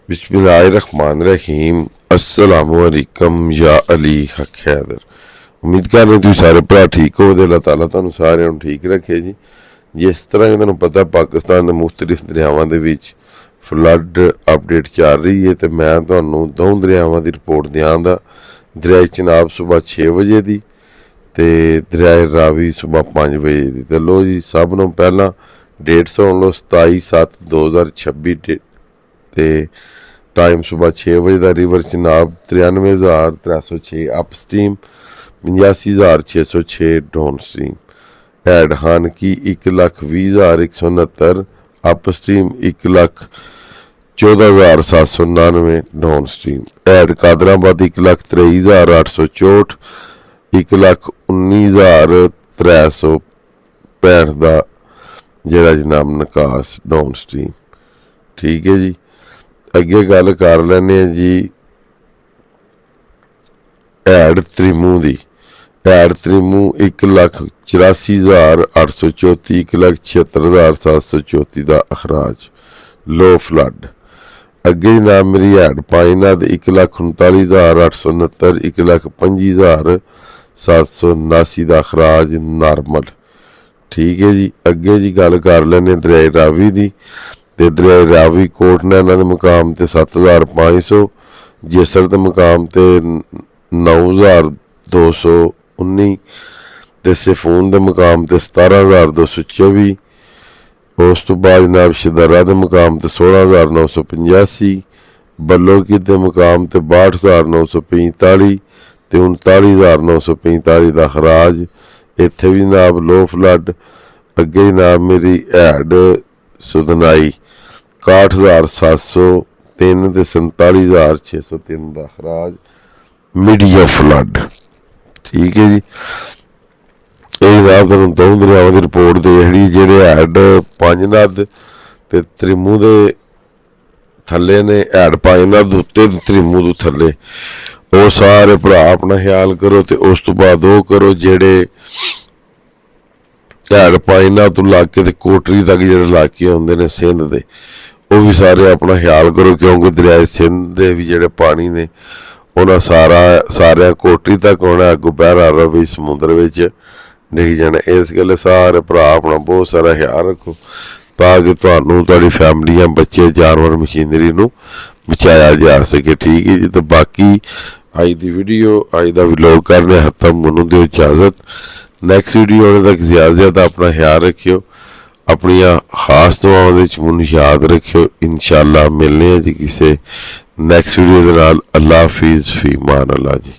बिस्मिल्लाहिर्रहमानिर्रहीम अस्सलामुअलैकुम या अली हक हैदर। उम्मीद कर रहे तुम सारे भरा ठीक हो। अल्लाह ताला तुहानू सारिਆਂ ਨੂੰ ठीक रखे जी। जिस तरह कि तुहानू पता पाकिस्तान के मुख्तलिफ दरियावां दे विच फ्लड अपडेट चल रही है, तो मैं तुहानू दो दरियावां की रिपोर्ट देंगा। दरियाए चिनाब सुबह 6 बजे की, तो दरियाए रावी सुबह 5 बजे की। तो लो जी, सब नू पहला डेट सुन लो 27/7/2026 ते टाइम सुबह 6 बजे का। River Chenab 93,306 up stream, 85,606 down stream. Head Khanki 1,20,169 up stream, 1,14,799 down stream. Head Qadirabad 1,23,864, 1,19,365 का जरा जनाब निकास डाउन स्ट्रीम। ठीक है जी, अगे गल कर लैने जी हैड त्रिमू की। हैड त्रिमू 1,84,834, 1,76,734 का अखराज लो फ्लड। अगे जनाब मेरी हैड पाइनाद 1,39,869, 1,25,779 का अखराज नॉर्मल। ठीक है जी, अगे जी गल कर लैने दरियाए रावी की। तो दरियाए रावी कोट नैना के मुकाम ते 7,500, जेसर के मुकाम ते 9,219, ते सिफून के मुकाम ते 17,224। उस तो बाद जनाब शदरा के मुकाम ते 16,985, बलोकी के मुकाम ते 62,945, ते 39,945 का खराज। इत्थे भी जनाब लो फ्लड। अगे जनाब मेरी हैड सुधनाई 61,703 ते 47,603 का खराज मीडिया फ्लड। ठीक है जी, ये जनाब तुहानू दो दरियावां की रिपोर्ट दे जी। जेहड़े हैड पंजनद ते त्रिमू दे थल्ले ने, हैड पंजनद उत्ते ते त्रिमू तो थल्ले, वो सारे भरा अपना ख्याल करो। तो उस तो बाद वो करो जेहड़े हैड पाइना तो लाके ते कोटरी तक जेहड़े इलाके आउंदे ने सिंध दे, वो भी सारे अपना ख्याल करो, क्योंकि दरियाए सिंध दे भी जेहड़े पानी ने उन्हें सारे कोटरी तक होना, अगों बहरा रवि समुद्र विच नहीं जाना। इस गल्ले सारे भरा अपना बहुत सारा ख्याल रखो, ताकि तुहानू तुहाडी फैमिलियां, बच्चे, जानवर, मशीनरी नू बचाया जा सके। ठीक है जी, तो बाकी अज दी वीडियो, अज दा व्लॉग करने खत्म। मैनू दिओ इजाजत। नैक्सट वीडियो आने तक ज़्यादा से ज़्यादा अपना ख्याल रखियो, अपनिया खास दुआवां दे विच मैनू याद रखियो। इंशाअल्लाह मिलने जी किसी नैक्सट वीडियो दे नाल। अल्लाह हाफिज़, फी मान अल्लाह जी।